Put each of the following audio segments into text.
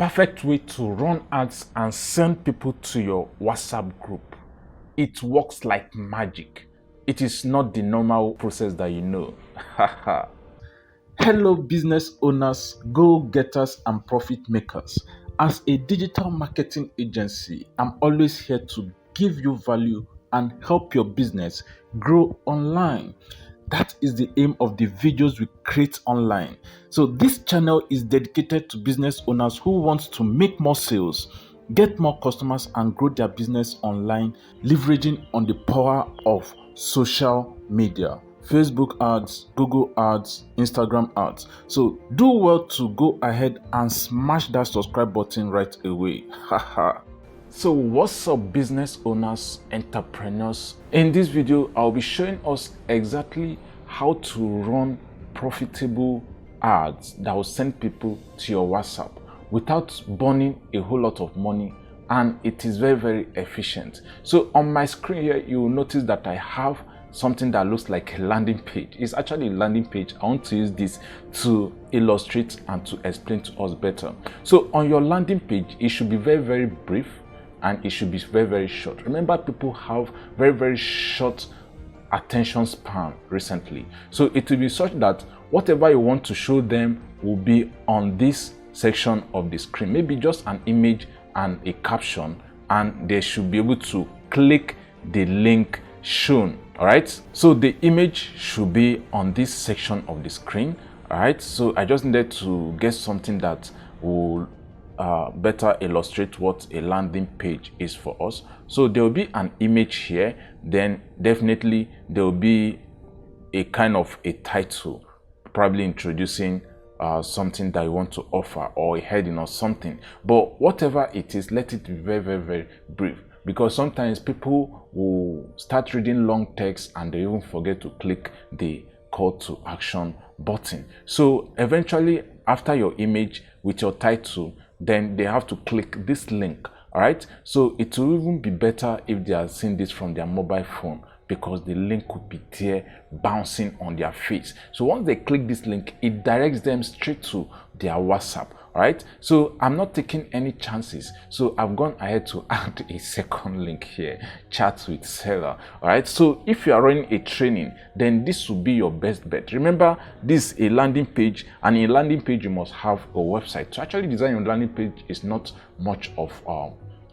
perfect way to run ads and send people to your WhatsApp group. It works like magic. It is not the normal process that you know. Hello, business owners, go-getters, and profit makers. As a digital marketing agency, I'm always here to give you value and help your business grow online. That is the aim of the videos we create online. So this channel is dedicated to business owners who want to make more sales, get more customers, and grow their business online, leveraging on the power of social media. Facebook ads, Google ads, Instagram ads. So do well to go ahead and smash that subscribe button right away. So what's up, business owners, entrepreneurs? In this video, I'll be showing us exactly how to run profitable ads that will send people to your WhatsApp without burning a whole lot of money, and it is very, very efficient. So on my screen here, you will notice that I have something that looks like a landing page. It's actually a landing page. I want to use this to illustrate and to explain to us better. So on your landing page, it should be very, very brief, and it should be very, very short. Remember, people have very, very short attention span recently. So it will be such that whatever you want to show them will be on this section of the screen. Maybe just an image and a caption, and they should be able to click the link shown. All right, so the image should be on this section of the screen. All right, so I just needed to get something that will better illustrate what a landing page is for us. So there will be an image here, then definitely there will be a kind of a title, probably introducing something that you want to offer, or a heading or something. But whatever it is, let it be very, very, very brief, because sometimes people will start reading long text and they even forget to click the call to action button. So eventually, after your image with your title, then they have to click this link. All right, so it will even be better if they are seeing this from their mobile phone, because the link could be there bouncing on their face. So once they click this link, it directs them straight to their WhatsApp. All right, so I'm not taking any chances, so I've gone ahead to add a second link here: chat with seller. All right, so if you are running a training, then this will be your best bet. Remember, this is a landing page, and in a landing page you must have a website. To actually design your landing page is not much of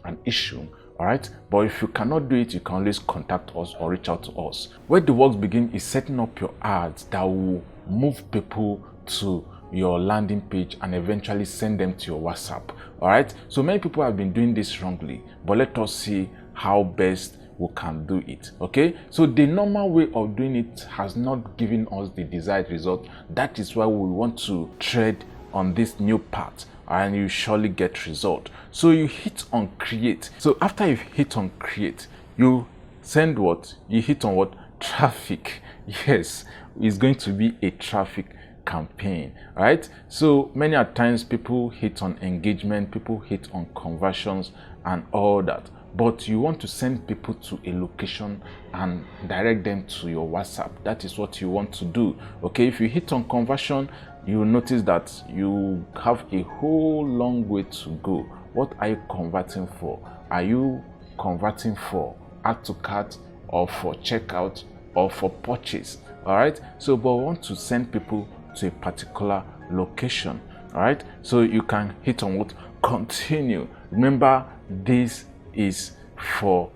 an issue. All right, but if you cannot do it, you can always contact us or reach out to us. Where the work begins is setting up your ads that will move people to your landing page and eventually send them to your WhatsApp. All right, so many people have been doing this wrongly, but let us see how best we can do it. Okay, so the normal way of doing it has not given us the desired result. That is why we want to tread on this new path, and you surely get result. So you hit on create. So after you hit on create, you send what? You hit on what? Traffic. Yes, it's going to be a traffic campaign. Right, so many a times people hit on engagement, people hit on conversions and all that, but you want to send people to a location and direct them to your WhatsApp. That is what you want to do. Okay, if you hit on conversion, you will notice that you have a whole long way to go. What are you converting for? Are you converting for add to cart, or for checkout, or for purchase? All right, so but we want to send people to a particular location. All right, so you can hit on what? Continue. Remember, this is for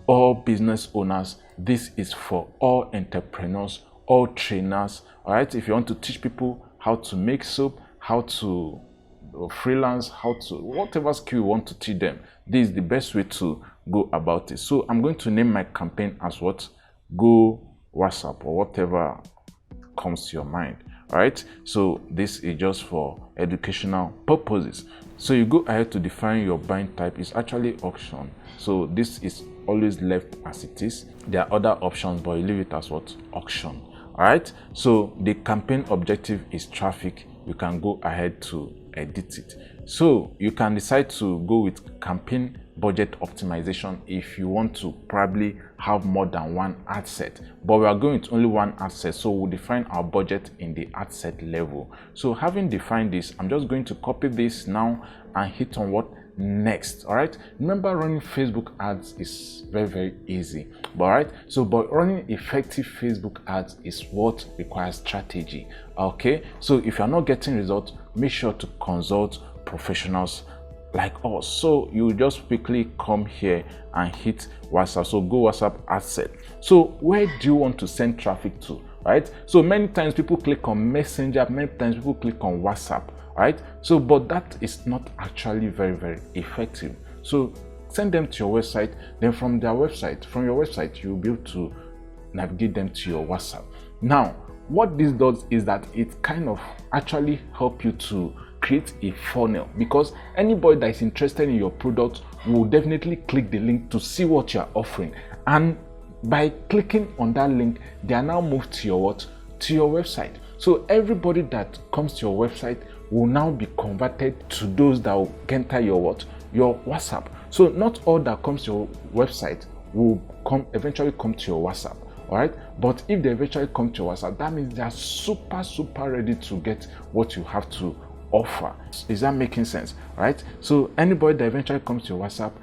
all business owners. This is for all entrepreneurs, all trainers. All right, if you want to teach people how to make soap, how to freelance, how to whatever skill you want to teach them, this is the best way to go about it. So I'm going to name my campaign as what? Go WhatsApp, or whatever comes to your mind. All right, so this is just for educational purposes. So you go ahead to define your buying type. It's actually auction, so this is always left as it is. There are other options, but you leave it as what? Auction. All right, so the campaign objective is traffic. You can go ahead to edit it. So you can decide to go with campaign budget optimization if you want to probably have more than one ad set, but we are going with only one ad set, so we'll define our budget in the ad set level. So having defined this, I'm just going to copy this now and hit on what? Next. All right, remember, running Facebook ads is very, very easy, but but running effective Facebook ads is what requires strategy. Okay, so if you're not getting results, make sure to consult professionals like us. So you just quickly come here and hit WhatsApp. So go WhatsApp asset. So where do you want to send traffic to? Right, so many times people click on Messenger, many times people click on WhatsApp. Right, so but that is not actually very, very effective. So send them to your website, then from your website you'll be able to navigate them to your WhatsApp. Now what this does is that it kind of actually help you to create a funnel, because anybody that is interested in your product will definitely click the link to see what you are offering, and by clicking on that link they are now moved to your website. So everybody that comes to your website will now be converted to those that will enter your WhatsApp. So not all that comes to your website will eventually come to your WhatsApp. All right, but if they eventually come to your WhatsApp, that means they are super ready to get what you have to offer. Is that making sense? All right, so anybody that eventually comes to your WhatsApp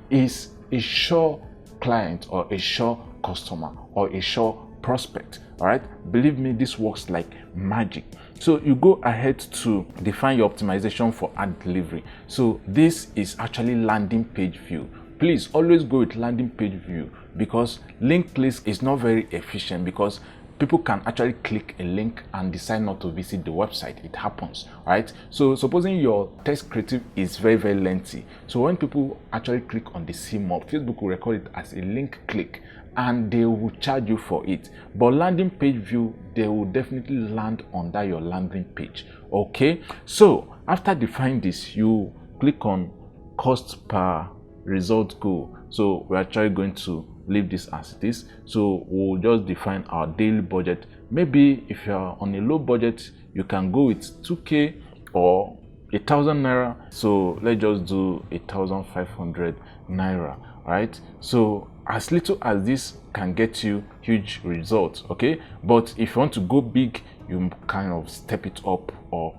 is a sure client or a sure customer or a sure prospect. All right, believe me, this works like magic. So you go ahead to define your optimization for ad delivery. So this is actually landing page view. Please always go with landing page view, because link clicks is not very efficient, because people can actually click a link and decide not to visit the website. It happens, right? So supposing your text creative is very, very lengthy, so when people actually click on the CMOB, Facebook will record it as a link click and they will charge you for it. But landing page view, they will definitely land under your landing page. Okay, so after defining this, you click on cost per result goal. So we're actually going to leave this as it is. So we'll just define our daily budget. Maybe if you're on a low budget, you can go with 2k or 1,000 naira. So let's just do 1,500 naira. Right, so as little as this can get you huge results. Okay, but if you want to go big, you kind of step it up or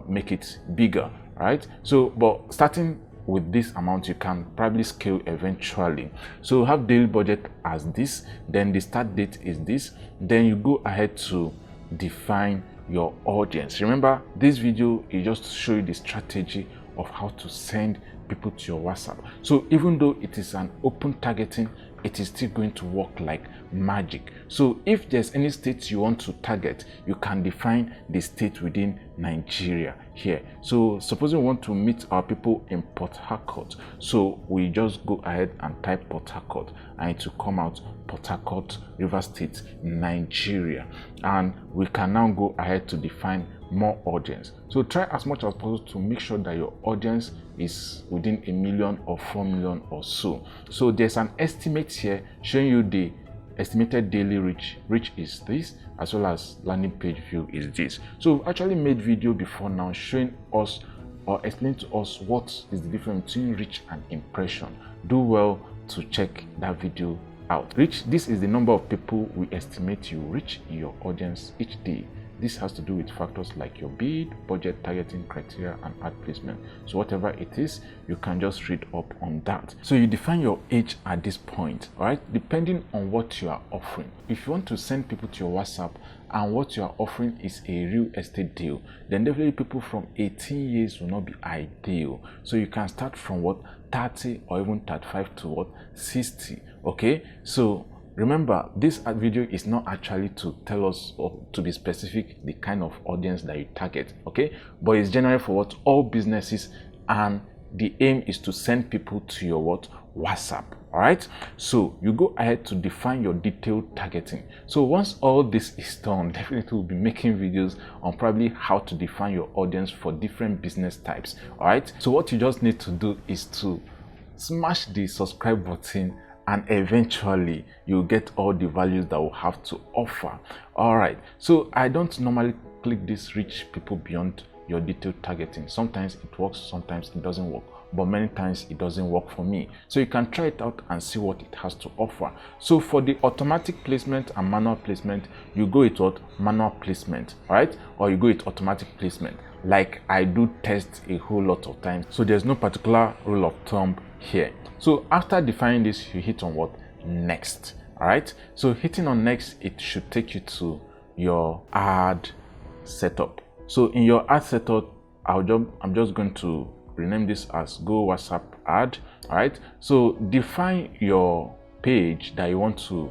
make it bigger. Right, so but starting with this amount, you can probably scale eventually. So have daily budget as this, then the start date is this, then you go ahead to define your audience. Remember, this video is just to show you the strategy of how to send people to your WhatsApp. So even though it is an open targeting, it is still going to work like magic. So if there's any state you want to target, you can define the state within Nigeria here. So suppose we want to meet our people in Port Harcourt, so we just go ahead and type Port Harcourt and it will come out Port Harcourt, Rivers State, Nigeria, and we can now go ahead to define more audience. So try as much as possible to make sure that your audience is within 1 million or 4 million or so. So there's an estimate here showing you the estimated daily reach is this, as well as landing page view is this. So we've actually made video before now showing us or explain to us what is the difference between reach and impression. Do well to check that video out. Reach, this is the number of people we estimate you reach in your audience each day. This has to do with factors like your bid, budget, targeting criteria, and ad placement. So whatever it is, you can just read up on that. So you define your age at this point, all right, depending on what you are offering. If you want to send people to your WhatsApp and what you are offering is a real estate deal, then definitely people from 18 years will not be ideal. So you can start from what, 30 or even 35 to what, 60. Okay, so remember, this video is not actually to tell us or to be specific the kind of audience that you target, okay, but it's generally for what, all businesses, and the aim is to send people to your what, WhatsApp. All right, so you go ahead to define your detailed targeting. So once all this is done, definitely we'll be making videos on probably how to define your audience for different business types. All right, so what you just need to do is to smash the subscribe button, and eventually you'll get all the values that we'll have to offer. All right, so I don't normally click this reach people beyond your detailed targeting. Sometimes it works, sometimes it doesn't work, but many times it doesn't work for me. So you can try it out and see what it has to offer. So for the automatic placement and manual placement, you go with what, manual placement, all right, or you go with automatic placement. like I do test a whole lot of times. So there's no particular rule of thumb here. So after defining this, you hit on what? Next. All right. So hitting on next, it should take you to your ad setup. So in your ad setup, I'm just going to rename this as Go WhatsApp ad. All right. So define your page that you want to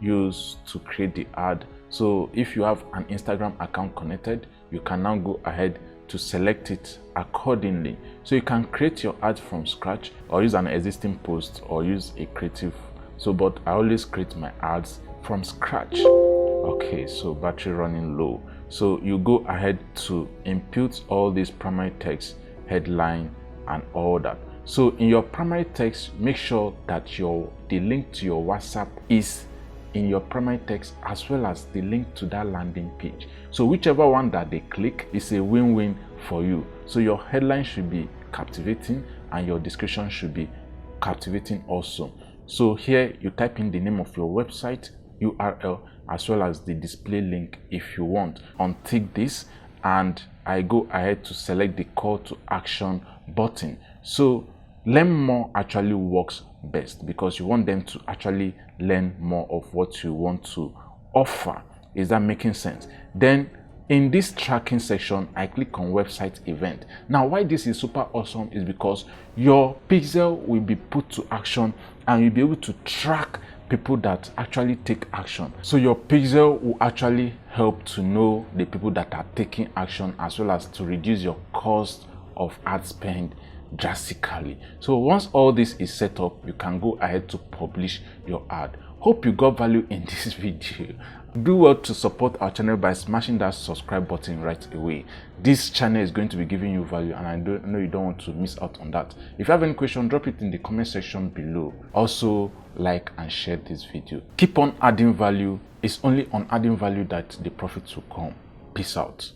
use to create the ad. So if you have an Instagram account connected, you can now go ahead to select it accordingly. So you can create your ad from scratch, or use an existing post, or use a creative. So but I always create my ads from scratch. Okay, so battery running low. So you go ahead to input all these primary text, headline, and all that. So in your primary text, make sure that the link to your WhatsApp is in your primary text, as well as the link to that landing page. So whichever one that they click is a win-win for you. So your headline should be captivating, and your description should be captivating also. So here you type in the name of your website URL, as well as the display link if you want. Untick this, and I go ahead to select the call to action button. So learn more actually works best, because you want them to actually learn more of what you want to offer. Is that making sense? Then in this tracking section, I click on website event. Now why this is super awesome is because your pixel will be put to action, and you'll be able to track people that actually take action. So your pixel will actually help to know the people that are taking action, as well as to reduce your cost of ad spend drastically. So once all this is set up, you can go ahead to publish your ad. Hope you got value in this video. Do well to support our channel by smashing that subscribe button right away. This channel is going to be giving you value, and I know you don't want to miss out on that. If you have any question, drop it in the comment section below. Also, like and share this video. Keep on adding value. It's only on adding value that the profits will come. Peace out.